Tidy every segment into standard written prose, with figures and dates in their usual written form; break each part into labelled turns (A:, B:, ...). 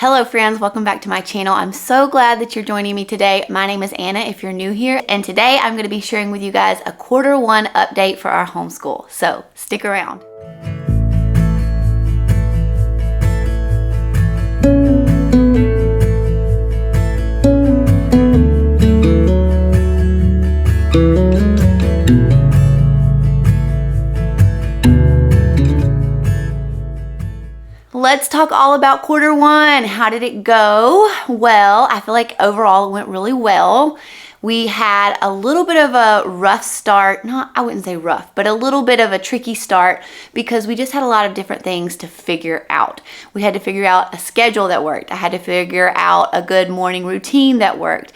A: Hello friends, welcome back to my channel. I'm so glad that you're joining me today. My name is Anna if you're new here, and today I'm going to be sharing with you guys a Q1 update for our homeschool. So stick around. Let's talk all about Q1. How did it go? Well, I feel like overall it went really well. We had a little bit of a rough start. I wouldn't say rough, but a little bit of a tricky start because we just had a lot of different things to figure out. We had to figure out a schedule that worked. I had to figure out a good morning routine that worked.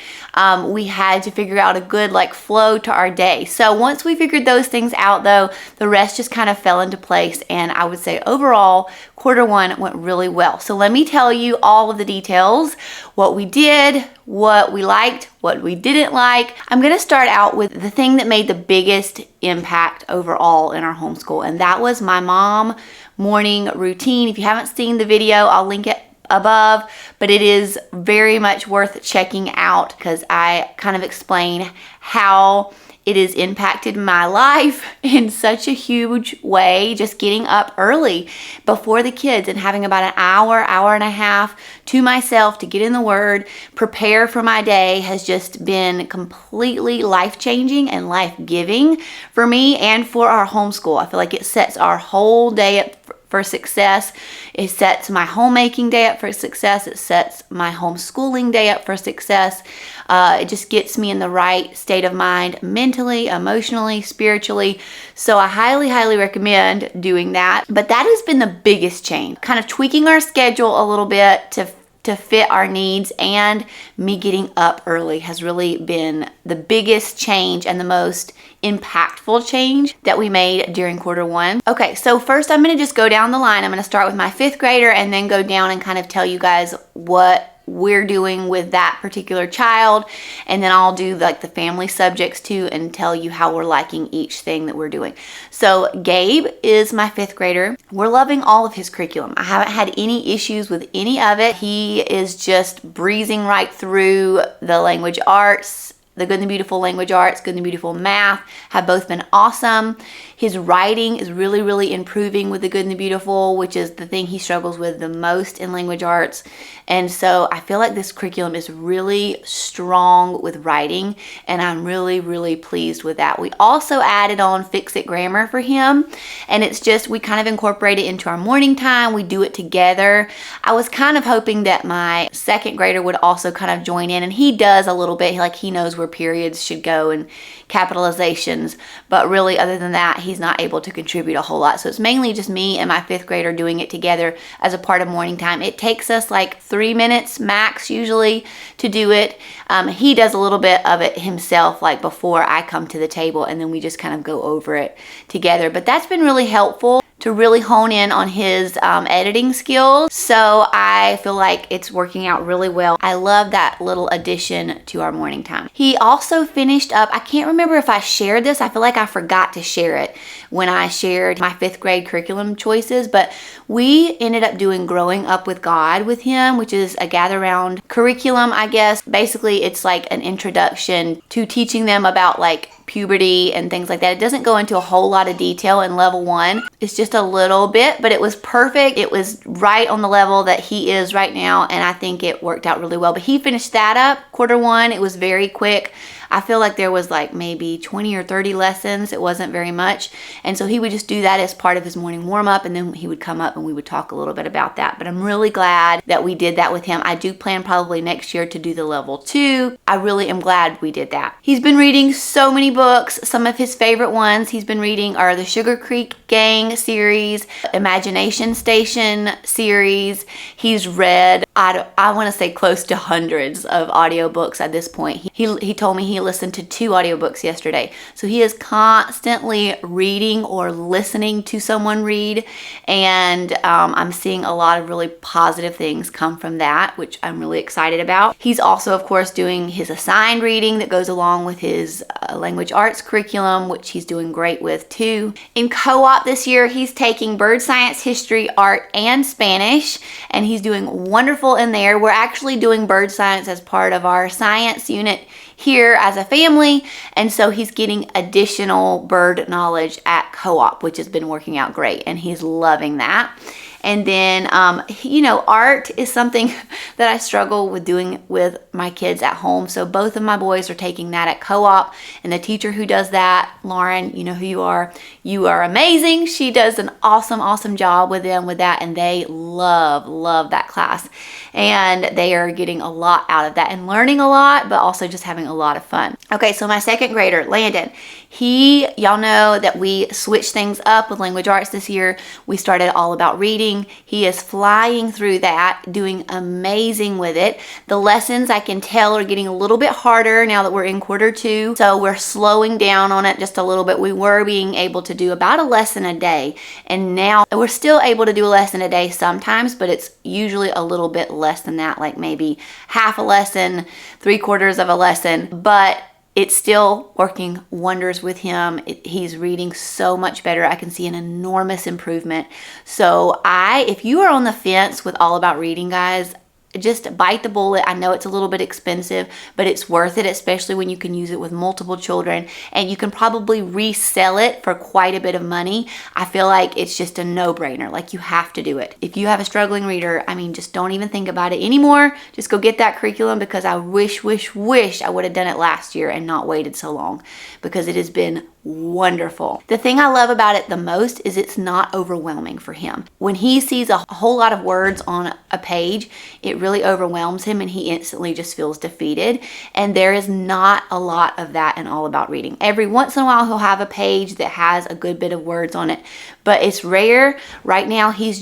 A: We had to figure out a good flow to our day. So once we figured those things out though, the rest just kind of fell into place, and I would say overall Q1 went really well. So let me tell you all of the details, what we did, what we liked, what we didn't like. I'm gonna start out with the thing that made the biggest impact overall in our homeschool, and that was my mom morning routine. If you haven't seen the video, I'll link it above, but it is very much worth checking out because I kind of explain how it has impacted my life in such a huge way, just getting up early before the kids and having about an hour and a half to myself to get in the Word, prepare for my day has just been completely life-changing and life-giving for me and for our homeschool. I feel like it sets our whole day up for success. It sets my homemaking day up for success. It sets my homeschooling day up for success. It just gets me in the right state of mind mentally, emotionally, spiritually. So I highly recommend doing that. But that has been the biggest change, kind of tweaking our schedule a little bit to fit our needs, and me getting up early has really been the biggest change and the most impactful change that we made during Q1. Okay, so first I'm going to just go down the line. I'm going to start with my 5th grader and then go down and kind of tell you guys what we're doing with that particular child, and then I'll do the family subjects too and tell you how we're liking each thing that we're doing. So Gabe is my 5th grader. We're loving all of his curriculum. I haven't had any issues with any of it. He is just breezing right through the language arts. The Good and the Beautiful language arts, Good and the Beautiful math have both been awesome. His writing is really improving with the Good and the Beautiful, which is the thing he struggles with the most in language arts. And so I feel like this curriculum is really strong with writing, and I'm really pleased with that. We also added on Fix-It Grammar for him, and it's just, we kind of incorporate it into our morning time. We do it together. I was kind of hoping that my 2nd grader would also kind of join in, and he does a little bit. He knows where periods should go and capitalizations, but really other than that he's not able to contribute a whole lot. So it's mainly just me and my 5th grader doing it together as a part of morning time. It takes us 3 minutes max usually to do it. He does a little bit of it himself before I come to the table, and then we just kind of go over it together. But that's been really helpful to really hone in on his editing skills. So I feel like it's working out really well. I love that little addition to our morning time. He also finished up, I can't remember if I shared this. I feel like I forgot to share it when I shared my 5th grade curriculum choices, but we ended up doing Growing Up with God with him, which is a gather round curriculum, I guess. Basically, it's an introduction to teaching them about puberty and things like that. It doesn't go into a whole lot of detail in level 1. It's just a little bit, but it was perfect. It was right on the level that he is right now, and I think it worked out really well. But he finished that up Q1. It was very quick. I feel like there was maybe 20 or 30 lessons. It wasn't very much. And so he would just do that as part of his morning warm up, and then he would come up and we would talk a little bit about that. But I'm really glad that we did that with him. I do plan probably next year to do the level 2. I really am glad we did that. He's been reading so many books. Some of his favorite ones he's been reading are the Sugar Creek Gang series, Imagination Station series. He's read, I want to say close to hundreds of audiobooks at this point. He told me he listened to 2 audiobooks yesterday. So he is constantly reading or listening to someone read, and I'm seeing a lot of really positive things come from that, which I'm really excited about. He's also, of course, doing his assigned reading that goes along with his language language arts curriculum, which he's doing great with too. In co-op this year, he's taking bird science, history, art, and Spanish, and he's doing wonderful in there. We're actually doing bird science as part of our science unit here as a family, and so he's getting additional bird knowledge at co-op, which has been working out great, and he's loving that. And then, art is something that I struggle with doing with my kids at home. So both of my boys are taking that at co-op. And the teacher who does that, Lauren, you know who you are. You are amazing. She does an awesome job with them with that. And they love that class. And they are getting a lot out of that and learning a lot, but also just having a lot of fun. Okay, so my second grader, Landon, y'all know that we switched things up with language arts this year. We started all about reading. He is flying through that, doing amazing with it. The lessons, I can tell, are getting a little bit harder now that we're in quarter 2. So we're slowing down on it just a little bit. We were being able to do about a lesson a day, and now we're still able to do a lesson a day sometimes, but it's usually a little bit less than that, like maybe half a lesson, 3/4 of a lesson, but it's still working wonders with him. He's reading so much better. I can see an enormous improvement. So if you are on the fence with all about reading, guys, just bite the bullet. I know it's a little bit expensive, but it's worth it, especially when you can use it with multiple children, and you can probably resell it for quite a bit of money. I feel like it's just a no-brainer. Like, you have to do it. If you have a struggling reader, just don't even think about it anymore. Just go get that curriculum, because I wish I would have done it last year and not waited so long, because it has been wonderful. The thing I love about it the most is it's not overwhelming for him. When he sees a whole lot of words on a page, it really overwhelms him and he instantly just feels defeated. And there is not a lot of that in All About Reading. Every once in a while he'll have a page that has a good bit of words on it, but it's rare. Right now it's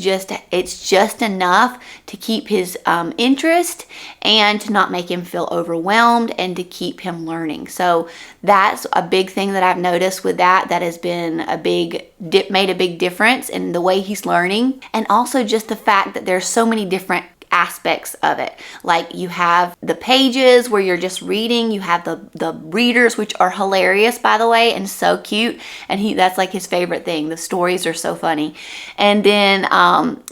A: just enough to keep his interest and to not make him feel overwhelmed and to keep him learning. So that's a big thing that I've noticed with that has been made a big difference in the way he's learning. And also just the fact that there's so many different aspects of it. Like, you have the pages where you're just reading, you have the readers, which are hilarious, by the way, and so cute, and that's like his favorite thing. The stories are so funny. And then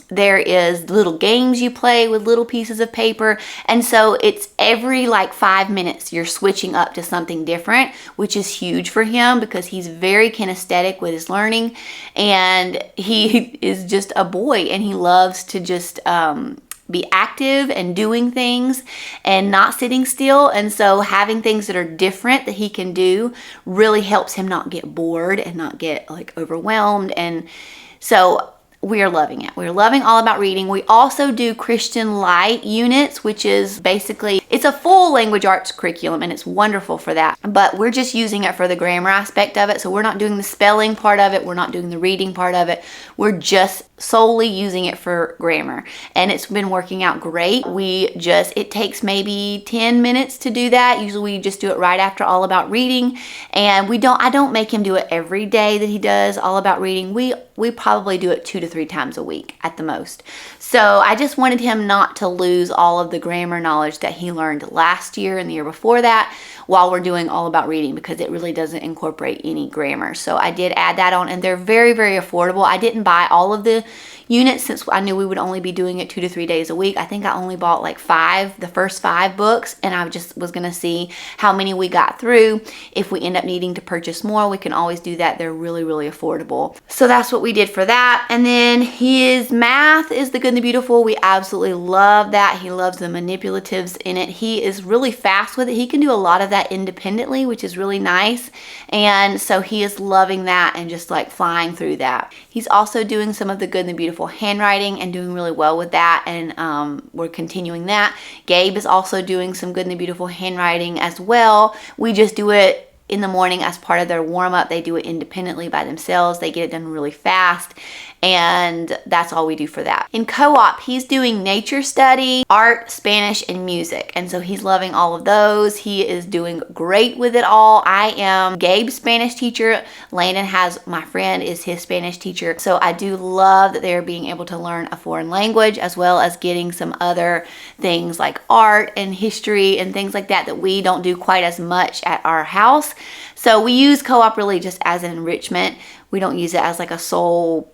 A: there is little games you play with little pieces of paper, and so it's every 5 minutes you're switching up to something different, which is huge for him because he's very kinesthetic with his learning, and he is just a boy, and he loves to just be active and doing things and not sitting still. And so having things that are different that he can do really helps him not get bored and not get overwhelmed. And so we are loving it. We're loving All About Reading. We also do Christian Light units, which is basically, it's a full language arts curriculum and it's wonderful for that. But we're just using it for the grammar aspect of it. So we're not doing the spelling part of it. We're not doing the reading part of it. We're just solely using it for grammar. And it's been working out great. It takes maybe 10 minutes to do that. Usually we just do it right after All About Reading. And I don't make him do it every day that he does All About Reading. We probably do it 2 to 3 times a week at the most. So I just wanted him not to lose all of the grammar knowledge that he learned last year and the year before that while we're doing All About Reading, because it really doesn't incorporate any grammar. So I did add that on, and they're very, very affordable. I didn't buy all of the units since I knew we would only be doing it 2 to 3 days a week. I think I only bought the first 5 books, and I just was going to see how many we got through. If we end up needing to purchase more, we can always do that. They're really, really affordable. So that's what we did for that. And then his math is The Good and the Beautiful. We absolutely love that. He loves the manipulatives in it. He is really fast with it. He can do a lot of that independently, which is really nice. And so he is loving that and just flying through that. He's also doing some of the Good and the Beautiful handwriting and doing really well with that, and we're continuing that. Gabe is also doing some Good and the Beautiful handwriting as well. We just do it in the morning as part of their warm-up. They do it independently by themselves. They get it done really fast. and that's all we do for that. In co-op, he's doing nature study, art, Spanish, and music, and so he's loving all of those. He is doing great with it all. I am Gabe's Spanish teacher. Landon my friend is his Spanish teacher, so I do love that they're being able to learn a foreign language as well as getting some other things like art and history and things like that we don't do quite as much at our house. So we use co-op really just as an enrichment. We don't use it as like a sole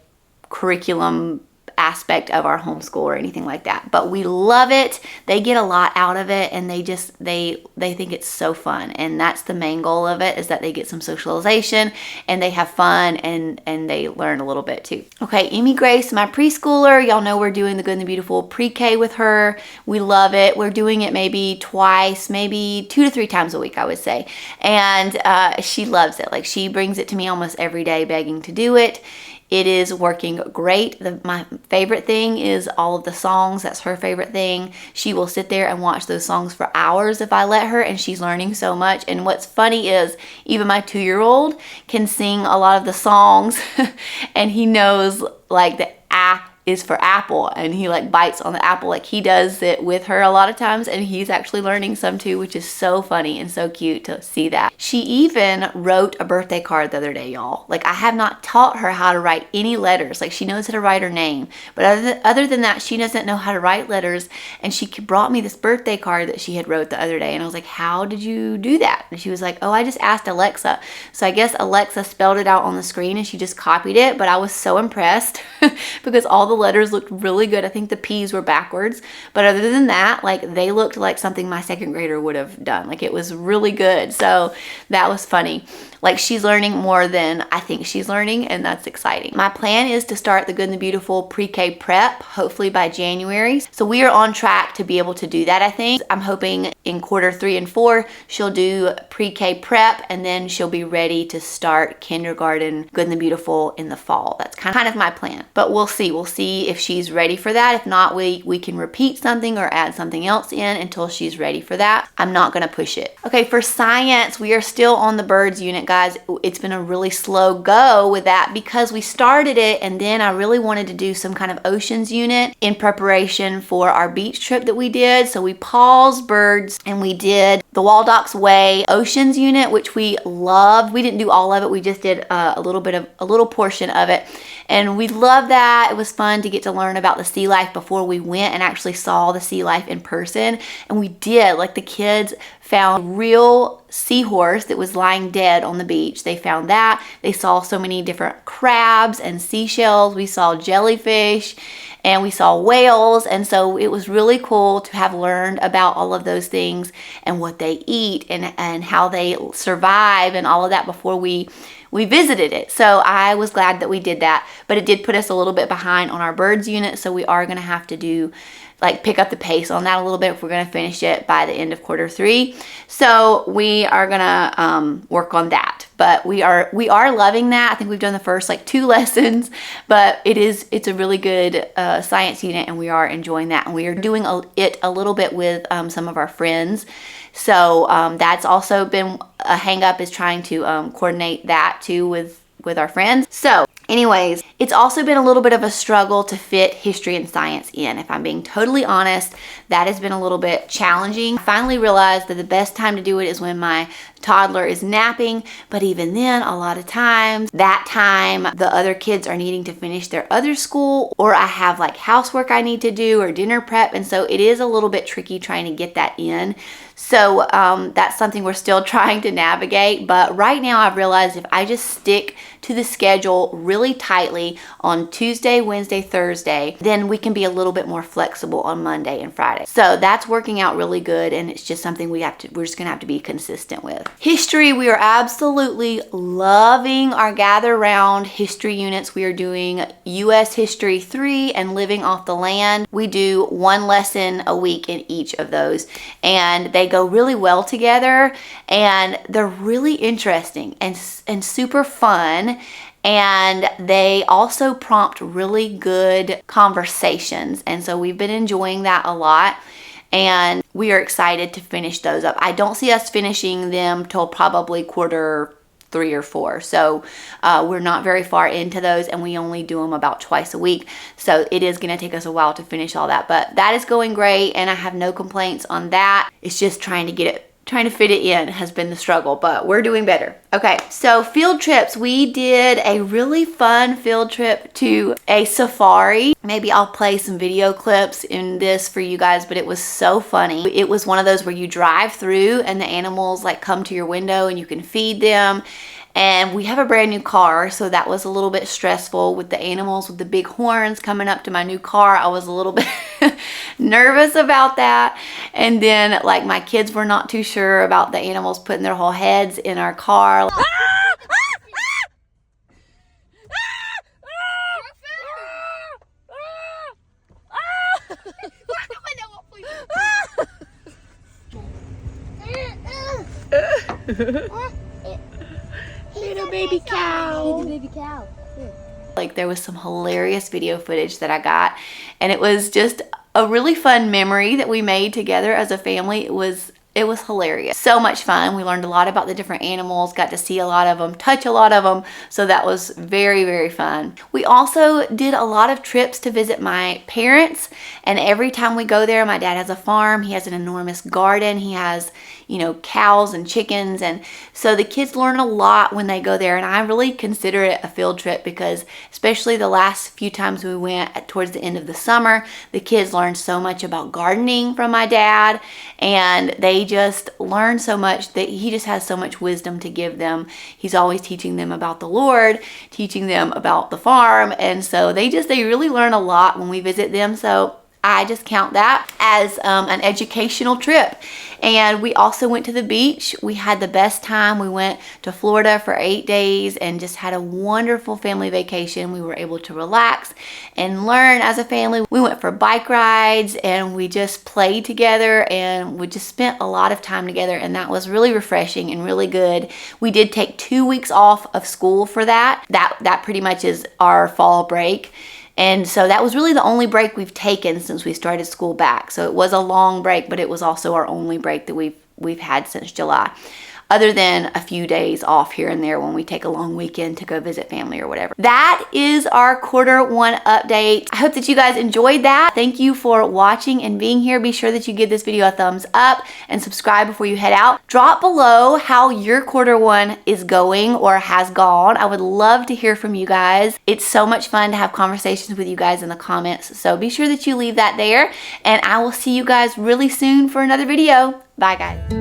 A: curriculum aspect of our homeschool or anything like that, but we love it. They get a lot out of it, and they think it's so fun, and that's the main goal of it, is that they get some socialization and they have fun and they learn a little bit too. Okay, Emmy Grace, my preschooler, y'all know we're doing the Good and the Beautiful pre-K with her. We love it. We're doing it maybe twice, maybe 2 to 3 times a week, I would say, and she loves it. Like, she brings it to me almost every day begging to do it. It is working great. My favorite thing is all of the songs. That's her favorite thing. She will sit there and watch those songs for hours if I let her, and she's learning so much. And what's funny is even my 2-year-old can sing a lot of the songs and he knows like the is for apple, and he like bites on the apple. Like, he does it with her a lot of times, and he's actually learning some too, which is so funny and so cute to see that. She even wrote a birthday card the other day, y'all. Like, I have not taught her how to write any letters. Like, she knows how to write her name, but other than that, she doesn't know how to write letters. And she brought me this birthday card that she had wrote the other day, and I was like, how did you do that? And she was like, oh, I just asked Alexa. So I guess Alexa spelled it out on the screen and she just copied it, but I was so impressed because all the letters looked really good. I think the P's were backwards, but other than that, like, they looked like something my 2nd grader would have done. Like, it was really good. So that was funny. Like, she's learning more than I think she's learning, and that's exciting. My plan is to start the Good and the Beautiful pre-K prep, hopefully by January. So we are on track to be able to do that, I think. I'm hoping in quarter 3 and 4, she'll do pre-K prep, and then she'll be ready to start kindergarten Good and the Beautiful in the fall. That's kind of my plan, but we'll see. We'll see if she's ready for that. If not, we can repeat something or add something else in until she's ready for that. I'm not gonna push it. Okay, for science, we are still on the birds unit, guys. It's been a really slow go with that because we started it, and then I really wanted to do some kind of oceans unit in preparation for our beach trip that we did. So we paused birds and we did the Waldock's Way oceans unit, which we loved. We didn't do all of it. We just did a little portion of it, and we loved that. It was fun to get to learn about the sea life before we went and actually saw the sea life in person. And we did, like, the kids found a real seahorse that was lying dead on the beach. They found that. They saw so many different crabs and seashells. We saw jellyfish and we saw whales. And so it was really cool to have learned about all of those things and what they eat and how they survive and all of that before we visited it. So I was glad that we did that, but it did put us a little bit behind on our birds unit. So we are going to have to pick up the pace on that a little bit if we're going to finish it by the end of quarter 3. So we are going to work on that. But we are loving that. I think we've done the first 2 lessons, but it's a really good science unit, and we are enjoying that. And we are doing it a little bit with some of our friends. So that's also been a hang up, is trying to coordinate that too with our friends. So anyways, it's also been a little bit of a struggle to fit history and science in. If I'm being totally honest, that has been a little bit challenging. I finally realized that the best time to do it is when my toddler is napping, but even then, a lot of times, that time the other kids are needing to finish their other school, or I have housework I need to do or dinner prep, and so it is a little bit tricky trying to get that in. So that's something we're still trying to navigate, but right now I've realized if I just stick to the schedule really tightly on Tuesday, Wednesday, Thursday, then we can be a little bit more flexible on Monday and Friday. So that's working out really good, and it's just something we're just gonna have to be consistent with. History, we are absolutely loving our gather round history units. We are doing U.S. History 3 and Living Off the Land. We do 1 lesson a week in each of those, and they go really well together, and they're really interesting and super fun. And they also prompt really good conversations. And so we've been enjoying that a lot. And we are excited to finish those up. I don't see us finishing them till probably quarter 3 or 4. So we're not very far into those, and we only do them about twice a week. So it is going to take us a while to finish all that, but that is going great, and I have no complaints on that. It's just trying to fit it in has been the struggle, but we're doing better. Okay, so field trips. We did a really fun field trip to a safari. Maybe I'll play some video clips in this for you guys, but it was so funny. It was one of those where you drive through and the animals like come to your window and you can feed them. And we have a brand new car, so that was a little bit stressful with the animals with the big horns coming up to my new car. I was a little bit nervous about that. And then like my kids were not too sure about the animals putting their whole heads in our car. Little baby cow.
B: Little baby cow. Here.
A: Like there was some hilarious video footage that I got, and it was just a really fun memory that we made together as a family. It was hilarious. So much fun. We learned a lot about the different animals, got to see a lot of them, touch a lot of them. So that was very, very fun. We also did a lot of trips to visit my parents. And every time we go there, my dad has a farm. He has an enormous garden. He has, you know, cows and chickens. And so the kids learn a lot when they go there. And I really consider it a field trip because especially the last few times we went towards the end of the summer, the kids learned so much about gardening from my dad. And they just learn so much that he just has so much wisdom to give them. He's always teaching them about the Lord, teaching them about the farm. And so they really learn a lot when we visit them. So I just count that as an educational trip. And we also went to the beach. We had the best time. We went to Florida for 8 days and just had a wonderful family vacation. We were able to relax and learn as a family. We went for bike rides and we just played together and we just spent a lot of time together, and that was really refreshing and really good. We did take 2 weeks off of school for that. That pretty much is our fall break. And so that was really the only break we've taken since we started school back. So it was a long break, but it was also our only break that we've had since July. Other than a few days off here and there when we take a long weekend to go visit family or whatever. That is our Q1 update. I hope that you guys enjoyed that. Thank you for watching and being here. Be sure that you give this video a thumbs up and subscribe before you head out. Drop below how your Q1 is going or has gone. I would love to hear from you guys. It's so much fun to have conversations with you guys in the comments. So be sure that you leave that there, and I will see you guys really soon for another video. Bye guys.